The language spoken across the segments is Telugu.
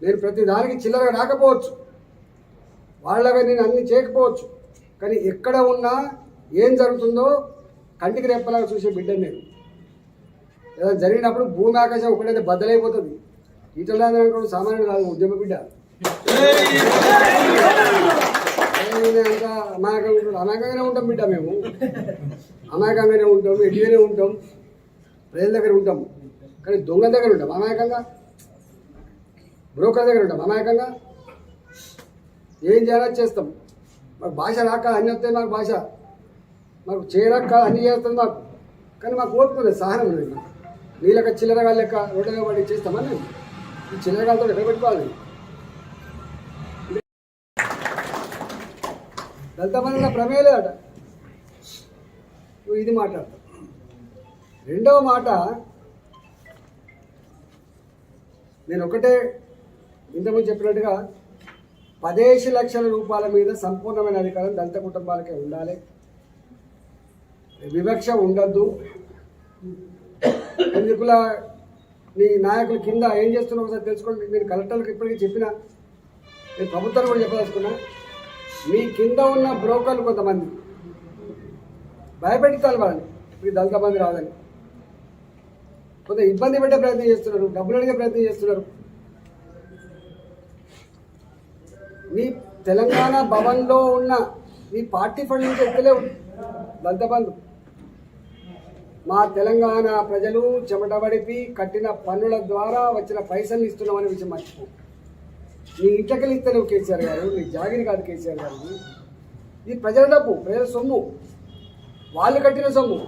నేను ప్రతి దానికి చిల్లరగా రాకపోవచ్చు, వాళ్ళగా నేను అన్ని చేయకపోవచ్చు, కానీ ఎక్కడ ఉన్నా ఏం జరుగుతుందో కంటికి రెప్పలాగా చూసే బిడ్డను నేను. ఏదైనా జరిగినప్పుడు భూమి ఆకాశం ఒకటైతే బద్దలైపోతుంది. ఈటలాంటి సామాన్యుడు కాదు, ఉద్యమ బిడ్డ. అంతా అమాయకంగానే ఉంటాం బిడ్డ, మేము అమాయకంగానే ఉంటాం, ఎటుగానే ఉంటాం, ప్రజల దగ్గర ఉంటాం, కానీ దొంగ దగ్గర ఉంటాం అమాయకంగా, బ్రోకర్ దగ్గర ఉంటాం అమాయకంగా. ఏం చేయాలో చేస్తాం. మాకు భాష రాక అన్నీ వస్తాయి, మాకు భాష మాకు చేయరాక అన్నీ చేస్తుంది మాకు, కానీ మాకు ఓపిక సహనం లేదు. నీళ్ళక చిల్లరగా లెక్క రోడ్డుగా పడి చేస్తామని ఈ చిల్లరగాలతో ఎక్కడ పెట్టుకోవాలి. దళిత మంది ప్రమేయం లేదట. నువ్వు ఇది మాట్లాడతావు. రెండవ మాట, నేను ఒకటే ఇంతకుముందు చెప్పినట్టుగా 10 లక్షల రూపాయల మీద సంపూర్ణమైన అధికారం దళిత కుటుంబాలకే ఉండాలి. వివక్ష ఉండద్దు. ఎందుకులా నీ నాయకుల కింద ఏం చేస్తున్నావు ఒకసారి తెలుసుకోండి. నేను కలెక్టర్లకు ఇప్పటికీ చెప్పిన, నేను ప్రభుత్వాన్ని కూడా చెప్పదలుచుకున్నా, మీ కింద ఉన్న బ్రోకర్లు కొంతమంది భయపెట్టాలి వాళ్ళని, మీకు దళిత మంది రాదని, కొంత ఇబ్బంది పెట్టే ప్రయత్నం చేస్తున్నారు, డబ్బులు అడిగే ప్రయత్నం చేస్తున్నారు. మీ తెలంగాణ భవన్లో ఉన్న మీ పార్టీ ఫండ్ నుంచి ఎక్కలేవు దళిత బంధు. మా తెలంగాణ ప్రజలు చెమటబడిపి కట్టిన పన్నుల ద్వారా వచ్చిన పైసలు ఇస్తున్నామనే విషయం మర్చిపో. నీ ఇంటకెళ్ళి ఇస్తలేవు కేసీఆర్ గారు, నీ జాగిరి కాదు కేసీఆర్ గారు. ఇది ప్రజల డబ్బు, ప్రజల సొమ్ము, వాళ్ళు కట్టిన సొమ్ము.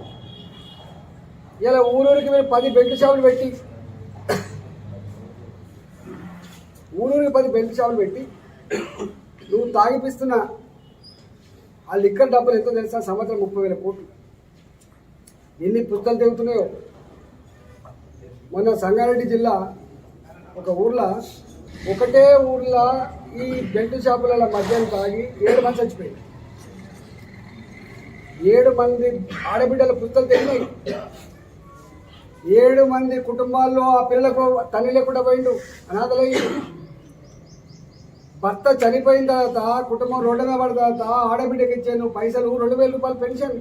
ఇలా ఊరూరికి మీరు 10 బెల్ట్ షాపులు పెట్టి, ఊరూరికి 10 బెల్ట్ షాపులు పెట్టి నువ్వు తాగిపిస్తున్న ఆ లిక్కర్ డబ్బులు ఎంతో తెలుసా? సంవత్సరం 30,000 కోట్లు. ఎన్ని పుస్తకాలు తెగుతున్నాయో. మొన్న సంగారెడ్డి జిల్లా ఒక ఊర్లో, ఒకటే ఊర్లో ఈ బెల్ట్ షాపుల మధ్యాహ్నం తాగి 7 మంది చచ్చిపోయింది. 7 మంది ఆడబిడ్డల పుస్తకాలు తెగినాయి. 7 మంది కుటుంబాల్లో ఆ పిల్లలకు తల్లి లేకుండా పోయిండు, అనాథలయ్యి. భర్త చనిపోయిన తర్వాత కుటుంబం రోడ్డు మీద పడిన తర్వాత ఆడబిడ్డకి ఇచ్చాను పైసలు 2,000 రూపాయలు పెన్షన్.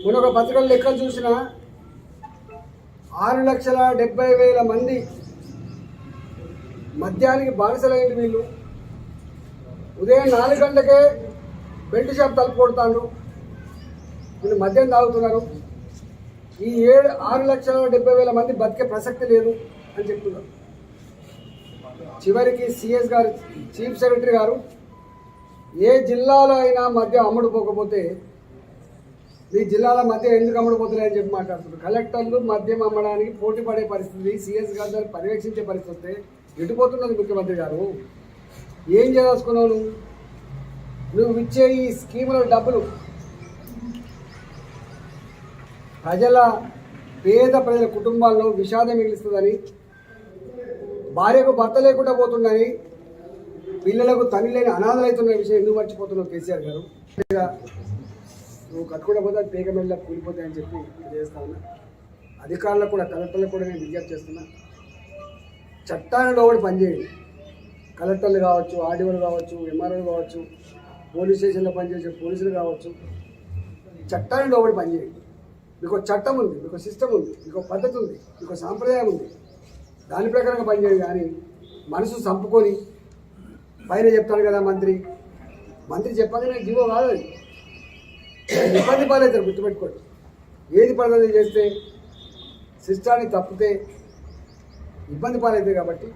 ఒక పత్రికలు లెక్కలు చూసిన 6,70,000 మంది మద్యానికి బానిసలైంది. వీళ్ళు ఉదయం 4 గంటలకే బెల్ట్ షాప్ తలుపు కొడతాను, వీళ్ళు మద్యం తాగుతున్నారు. ఈ 6,70,000 మంది బతికే ప్రసక్తి లేదు అని చెప్తున్నారు. చివరికి సిఎస్ గారు, చీఫ్ సెక్రటరీ గారు, ఏ జిల్లాలో అయినా మద్యం అమ్ముడుపోకపోతే ఈ జిల్లాల మధ్య ఎందుకు అమ్ముడుపోతున్నాయి అని చెప్పి మాట్లాడుతున్నారు. కలెక్టర్లు మద్యం అమ్మడానికి పోటీ పడే పరిస్థితి, సిఎస్ గారు దాన్ని పర్యవేక్షించే పరిస్థితి ఎటుపోతున్నది. ముఖ్యమంత్రి గారు ఏం చేయదలుచుకున్నావు? నువ్వు ఇచ్చే ఈ స్కీముల డబ్బులు పేద ప్రజల కుటుంబాల్లో విషాదం మిగిలిస్తుందని, భార్యకు భర్త లేకుండా పోతుందని, పిల్లలకు తల్లి లేని అనాథలు అవుతున్న విషయం ఎందుకు మర్చిపోతున్నావు కేసీఆర్ గారు? నువ్వు కట్టుకుండా పోతే అది పేగ మెల్ల కూలిపోతాయని చెప్పి చేస్తా ఉన్నా. అధికారులకు కూడా, కలెక్టర్లకు కూడా నేను విజ్ఞప్తి చేస్తున్నా, చట్టాన్ని లోబడి పనిచేయండి. కలెక్టర్లు కావచ్చు, ఆర్డీఓలు కావచ్చు, ఎంఆర్ఓలు కావచ్చు, పోలీస్ స్టేషన్లో పనిచేసే పోలీసులు కావచ్చు, చట్టాన్ని లోబడి పనిచేయండి. మీకు చట్టం ఉంది, మీకు సిస్టమ్ ఉంది, మీకు పద్ధతి ఉంది, మీకు సాంప్రదాయం ఉంది, దాని ప్రకారంగా పనిచేయండి. కానీ మనసు చంపుకొని పైన చెప్తాడు కదా మంత్రి చెప్పగానే జీవో కాదు, అది ఇబ్బంది పాలవుతారు. గుర్తుపెట్టుకోండి, ఏది పద్ధతి చేస్తే సిస్టాన్ని తప్పితే ఇబ్బంది పాలవుతాయి. కాబట్టి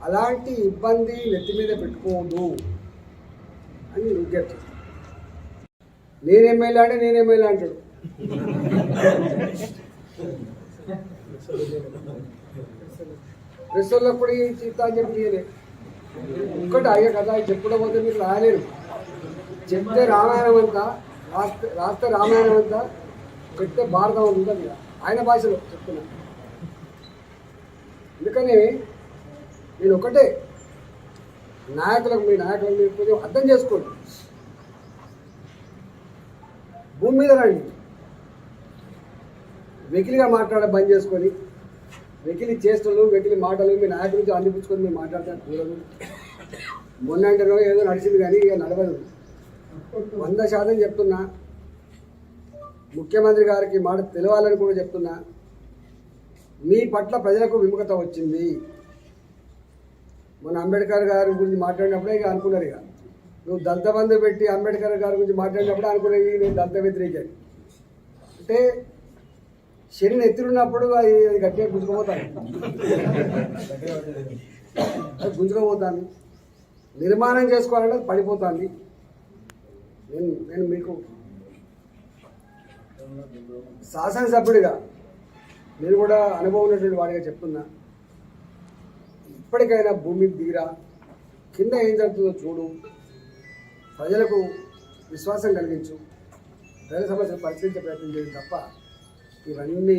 అలాంటి ఇబ్బంది నెత్తి మీద పెట్టుకోదు అని విజ్ఞప్తి. నేను ఎమ్మెల్యే అంటాడు. ప్రెస్లో కూడా చిత్తా అని చెప్పి తీయలే. ఒక్కటి అయ్యే కదా చెప్పడం పోతే మీరు రాలేరు. చెప్తే రామాయణం అంతా, రాస్తే రామాయణం అంతా, చెప్తే భారతం ఉంటుంది. ఆయన భాషలో చెప్తున్నాను. అందుకని నేను ఒకటే మీ నాయకులకు మీరు కొంచెం అర్థం చేసుకోండి. భూమి మీద రండి, వెకిలిగా మాట్లాడడం బంద్ చేసుకొని వెకిలి చేష్టలు వెకిలి మాటలు మీ నాయకుల నుంచి అందిపుచ్చుకొని మీరు మాట్లాడతారు కూడదు. మొన్నంటేనో ఏదో నడిచింది కానీ ఇక నడవదు. 100% చెప్తున్నా, ముఖ్యమంత్రి గారికి మాట తెలవాలని కూడా చెప్తున్నా, మీ పట్ల ప్రజలకు విముఖత వచ్చింది. మన అంబేద్కర్ గారి గురించి మాట్లాడినప్పుడే ఇక అనుకున్నారు, ఇక నువ్వు దళితబంధు పెట్టి అంబేద్కర్ గారి గురించి మాట్లాడినప్పుడే అనుకునేది నేను దళిత వ్యతిరేకి. అంటే శరీరం ఎత్తున్నప్పుడు అది గట్టిగా గుంజుకోపోతాను, అది గుంజుకోపోతాను. నిర్మాణం చేసుకోవాలంటే అది పడిపోతుంది. నేను మీకు శాసనసభ్యుడిగా నేను కూడా అనుభవం ఉన్నటువంటి వాడిగా చెప్తున్నా, ఇప్పటికైనా భూమికి దిగిరా, కింద ఏం జరుగుతుందో చూడు, ప్రజలకు విశ్వాసం కలిగించు, ప్రజల సమస్యలు పరిశీలించే ప్రయత్నం చేయడం తప్ప ఇవన్నీ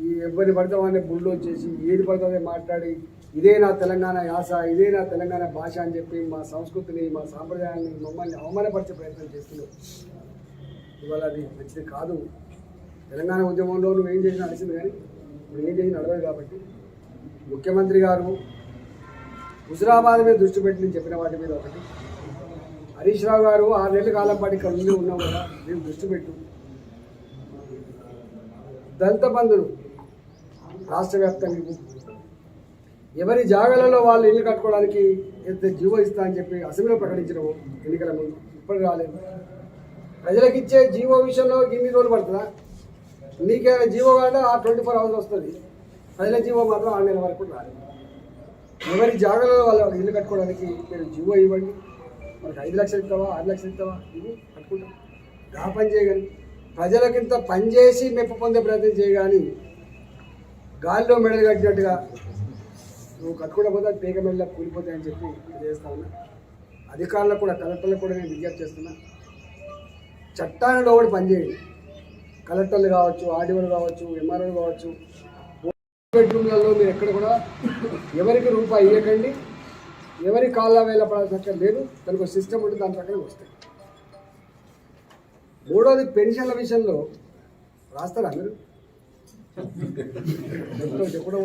ఈ ఎవరిని పడితే వాడిని బుల్లో చేసి ఏది పడితే మాట్లాడి ఇదే నా తెలంగాణ యాస, ఇదే నా తెలంగాణ భాష అని చెప్పి మా సంస్కృతిని మా సాంప్రదాయాన్ని మమ్మల్ని అవమానపరిచే ప్రయత్నం చేస్తున్నావు. ఇవాళ అది మంచిది కాదు. తెలంగాణ ఉద్యమంలో నువ్వు ఏం చేసినా నడిచింది, కానీ నువ్వు ఏం చేసి నడవదు. కాబట్టి ముఖ్యమంత్రి గారు హుజురాబాద్ మీద దృష్టి పెట్టి నేను చెప్పిన వాటి మీద ఒకటి, హరీష్ రావు గారు 6 నెలల కాలం పాటు ఇక్కడ ఉండి ఉన్నాం కదా, నేను దృష్టి పెట్టు. దళిత బంధులు రాష్ట్ర వ్యాప్తంగా ఎవరి జాగాలలో వాళ్ళు ఇల్లు కట్టుకోవడానికి ఎంత జీవో ఇస్తా అని చెప్పి అసెంబ్లీలో ప్రకటించడము ఎన్నికల ముందు, ఇప్పుడు రాలేదు. ప్రజలకు ఇచ్చే జీవో విషయంలో ఇన్ని రోజులు పడుతుందా? నీకేమైనా జీవో కావాలంటే 24 hours వస్తుంది. ప్రజల జీవో మాత్రం 6 నెలల వరకు రాలేదు. ఎవరి జాగాలలో వాళ్ళు ఇల్లు కట్టుకోవడానికి మీరు జీవో ఇవ్వండి. మనకి 5 లక్షలు ఇస్తావా, 6 లక్షలు ఇస్తావా, ఇవి కట్టుకుంటాం. ఆ పని చేయగలి ప్రజలకింత పనిచేసి మెప్పు పొందే ప్రయత్నం చేయగాని గాలిలో మెడలు కట్టినట్టుగా నువ్వు కట్టుకోకపోతే పేక మెడలో కూలిపోతాయని చెప్పి చేస్తా ఉన్నా. అధికారులకు కూడా, కలెక్టర్లకు కూడా నేను విజ్ఞప్తి చేస్తున్నా, చట్టాలలో కూడా పనిచేయండి. కలెక్టర్లు కావచ్చు, ఆర్డీఓలు కావచ్చు, ఎంఆర్ఓలు కావచ్చు, బెడ్రూమ్లలో మీరు ఎక్కడ కూడా ఎవరికి రూపాయి ఇవ్వకండి, ఎవరి కాళ్ళ వేళ పడాల్సిన లేదు. దానికి ఒక సిస్టమ్ ఉంటే దాని ప్రకారం వస్తాయి. 3వది పెన్షన్ల విషయంలో రాస్తారా మీరు? చెప్పడం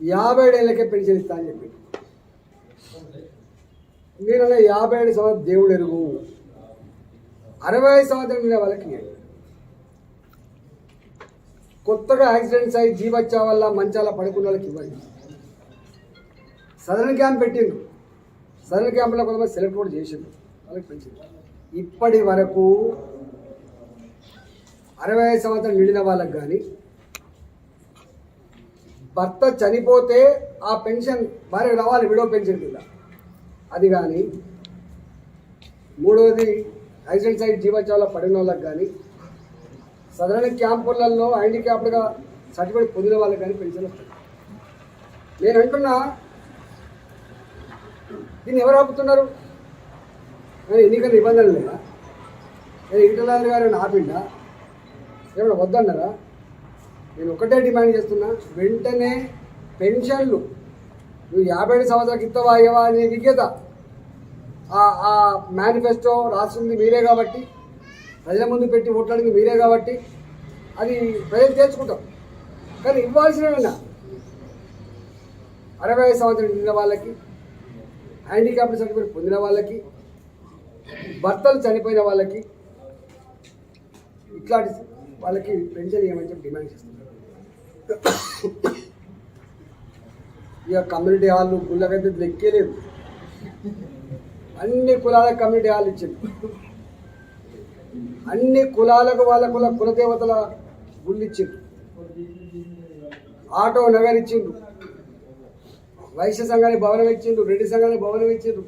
57 ఏళ్ళకే పెన్షన్ ఇస్తా అని చెప్పి నేను 57 సంవత్సరం దేవుడు ఎరుగు, 65 సంవత్సరం ఉండే వాళ్ళకి కొత్తగా యాక్సిడెంట్స్ అయ్యి జీవచ్చా వల్ల మంచాల పడుకున్న వాళ్ళకి ఇవ్వండి. సదరన్ క్యాంప్ పెట్టిండు, సదరన్ క్యాంపులో కొంతమంది సెలెక్ట్ కూడా చేసిండు, వాళ్ళకి పెంచింది. ఇప్పటి వరకు 65 సంవత్సరం నిండిన వాళ్ళకి కానీ భర్త చనిపోతే ఆ పెన్షన్ భార్యకు రావాలి, విడో పెన్షన్ కింద అది కానీ, 3వది యాక్సిడెంట్స్ అయ్యి జీవచావలో పడిన వాళ్ళకి కానీ, సదరన్ క్యాంపులలో హ్యాండిక్యాప్డ్గా సర్టిఫికేట్ పొందిన వాళ్ళకి కానీ పెన్షన్ వస్తుంది. నేను అంటున్నా, దీన్ని ఎవరు ఆపుతున్నారు? ఎన్నికల నిబంధనలు లేదా? ఈటల గారు ఆపిండా? ఏమైనా వద్దన్నారా? నేను ఒకటే డిమాండ్ చేస్తున్నా, వెంటనే పెన్షన్లు నువ్వు 57 సంవత్సరాలకి ఇస్తావా అయ్యవా అనే విజ్ఞత ఆ మేనిఫెస్టో రాస్తుంది మీరే కాబట్టి, ప్రజల ముందు పెట్టి ఓట్లాడింది మీరే కాబట్టి అది ప్రజలు తేల్చుకుంటాం. కానీ ఇవ్వాల్సినవన్నా 65 సంవత్సరం నిండిన వాళ్ళకి, హ్యాండిక్యాప్డ్ సర్టిఫికేట్ పొందిన వాళ్ళకి, భర్తలు చనిపోయిన వాళ్ళకి, ఇట్లాంటి వాళ్ళకి పెన్షన్ ఇవ్వమని చెప్పి డిమాండ్ చేస్తున్నారు. ఇక కమ్యూనిటీ హాళ్ళు గుళ్ళకైతే లెక్కేలేదు, అన్ని కులాలకు కమ్యూనిటీ హాల్ ఇచ్చింది, అన్ని కులాలకు వాళ్ళ కులదేవతల గుళ్ళు ఇచ్చిండ్రు, ఆటో నగర్ ఇచ్చిండ్రు, వైశ్య సంఘానికి భవనం ఇచ్చిండ్రు, రెడ్డి సంఘానికి భవనం ఇచ్చిండ్రు.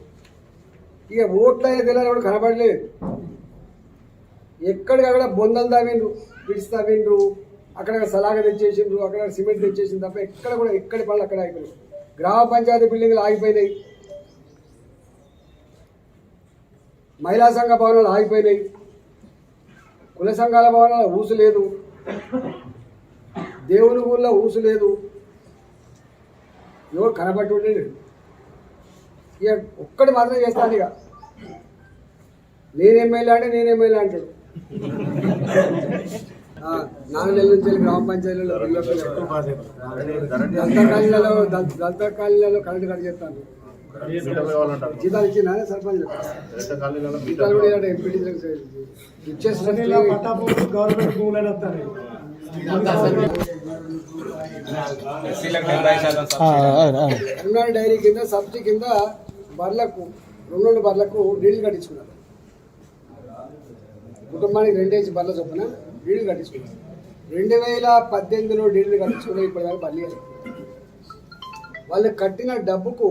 ఇక ఓట్ల తెల్లని కూడా కనబడలేదు. ఎక్కడికక్కడ బొందలు తవ్విండ్రు, పిడిచి తవ్విండ్రు, అక్కడ సలాగ తెచ్చేసిండ్రు, అక్కడ సిమెంట్ తెచ్చేసింది తప్ప ఎక్కడ కూడా ఎక్కడి పనులు అక్కడ ఆగిపోయినాయి. గ్రామ పంచాయతీ బిల్డింగ్లు ఆగిపోయినాయి, మహిళా సంఘ భవనాలు ఆగిపోయినాయి, కుల సంఘాల భవనాల ఊసు లేదు, దేవుని ఊళ్ళో ఊసు లేదు, ఎవరు కనబట్టి లేదు. ఇక ఒక్కటి మాత్రం చేస్తాను, ఇక నేను ఎమ్మెల్యే అంటే నేను ఎమ్మెల్యే అంటాడు. 4 నెలల నుంచి గ్రామ పంచాయతీలలో దళిత కాలనీలలో కరెంటు కట్ చేస్తాను. జీతాలు ఇచ్చిన సర్పంచ్ జీతాలు కూడా ఎంపీటీ గవర్నమెంట్ భూములు కరీంనగర్ డైరీ కింద సబ్సిడీ కింద బర్లకు 2 బర్లకు డీడీలు కట్టించుకున్నారు. కుటుంబానికి 2 బర్ల చొప్పున డీడీలు కట్టించుకున్నారు. 2018లో డీడీలు కట్టించుకున్నారు. ఇప్పటిదాకా పర్లేదు. వాళ్ళు కట్టిన డబ్బుకు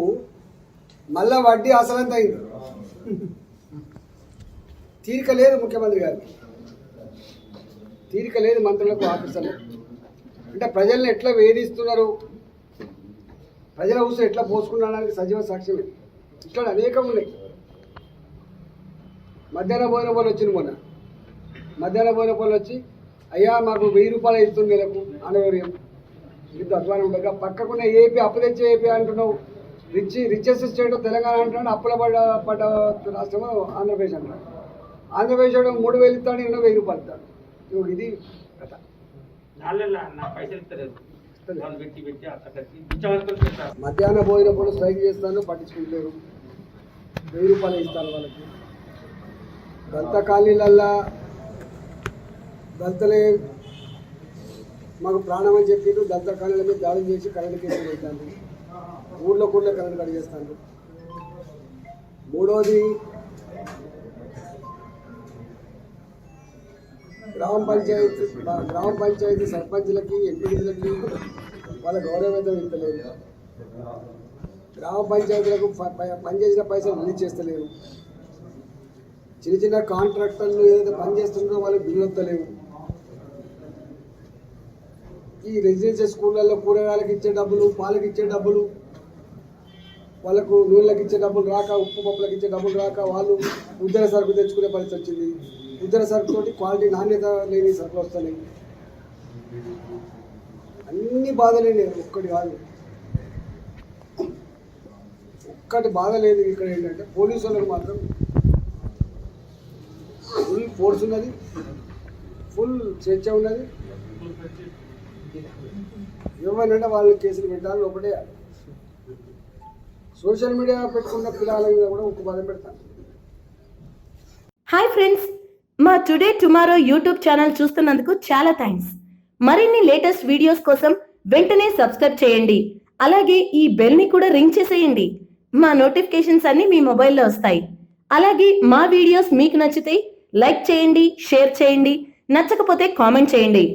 మళ్ళా వడ్డీ అసలంత అయింది. తీరిక లేదు ముఖ్యమంత్రి గారికి, తీరిక లేదు మంత్రులకు, ఆఫీసర్లకు. అంటే ప్రజల్ని ఎట్లా వేధిస్తున్నారు, ప్రజల ఊసు ఎట్లా పోసుకున్నాడానికి సజీవ సాక్ష్యమే. ఇట్లా అనేకం ఉన్నాయి. మధ్యాహ్న భోజన పోలు వచ్చింది మొన్న. మధ్యాహ్న భోజన పోలు వచ్చి అయ్యా మాకు 1000 రూపాయలు ఇస్తుంది నెలకు ఆనవర్యం. ఇంత అధ్వానం ఉండగా పక్కకున్న ఏపీ అప్పు తెచ్చే ఏపీ అంటున్నావు. రిచెస్ట్ స్టేట్ తెలంగాణ అంటున్నాడు. అప్పుల పడ్డ రాష్ట్రం ఆంధ్రప్రదేశ్ అంటున్నాడు. ఆంధ్రప్రదేశ్ 3000 ఇస్తాడు, 1000 రూపాయలు ఇస్తాడు. ఇది కథ. మధ్యాహ్న భోజన కూడా స్ట్రైక్ చేస్తాను, పట్టించుకుంటారు. 1000 రూపాయలు ఇస్తారు వాళ్ళకి. దళిత కాలనీలల్లా దళితులే మాకు ప్రాణం అని చెప్పి దళిత కాలనీల మీద దాడులు చేసి కరెంటు కేసులు పెట్టాను. ఊళ్ళో కరెంటు కట్ చేస్తాను. మూడోది గ్రామ పంచాయతీ సర్పంచ్లకి, ఎంపీలకి వాళ్ళ గౌరవవేతనం ఇస్తలేదు. గ్రామ పంచాయతీలకు పనిచేసిన పైసలు రిలీజ్ చేస్తలేరు. చిన్న కాంట్రాక్టర్లు ఏదైతే పనిచేస్తున్నారో వాళ్ళకి బిల్లు వస్తలేవు. ఈ రెసిడెన్షియల్ స్కూళ్ళల్లో కూరగాయలకు ఇచ్చే డబ్బులు, పాలకు ఇచ్చే డబ్బులు, వాళ్ళకు నూనెలకు ఇచ్చే డబ్బులు రాక, ఉప్పు పప్పులకు ఇచ్చే డబ్బులు రాక వాళ్ళు ఉద్దర సరుకు తెచ్చుకునే పరిస్థితి వచ్చింది. ఉద్దర సరుకుతోటి క్వాలిటీ నాణ్యత లేని సరుకులు వస్తున్నాయి. అన్ని బాధలేని ఒక్కటి కాదు, ఒక్కటి బాధ లేదు. ఇక్కడ ఏంటంటే పోలీసు వాళ్ళకు మాత్రం ఫుల్ ఫోర్స్ ఉన్నది, ఫుల్ స్వేచ్ఛ ఉన్నది. ఏమనంటే వాళ్ళు కేసులు పెట్టాలి, ఒకటే సోషల్ మీడియా పెట్టుకున్న పిల్లల మీద కూడా ఒక బాధ పెడతాను. హాయ్ ఫ్రెండ్స్, మా టుడే టుమారో యూట్యూబ్ ఛానల్ చూస్తున్నందుకు చాలా థ్యాంక్స్. మరిన్ని లేటెస్ట్ వీడియోస్ కోసం వెంటనే సబ్స్క్రైబ్ చేయండి. అలాగే ఈ బెల్ ని కూడా రింగ్ చేసేయండి. మా నోటిఫికేషన్స్ అన్ని మీ మొబైల్లో వస్తాయి. అలాగే మా వీడియోస్ మీకు నచ్చితే లైక్ చేయండి, షేర్ చేయండి, నచ్చకపోతే కామెంట్ చేయండి.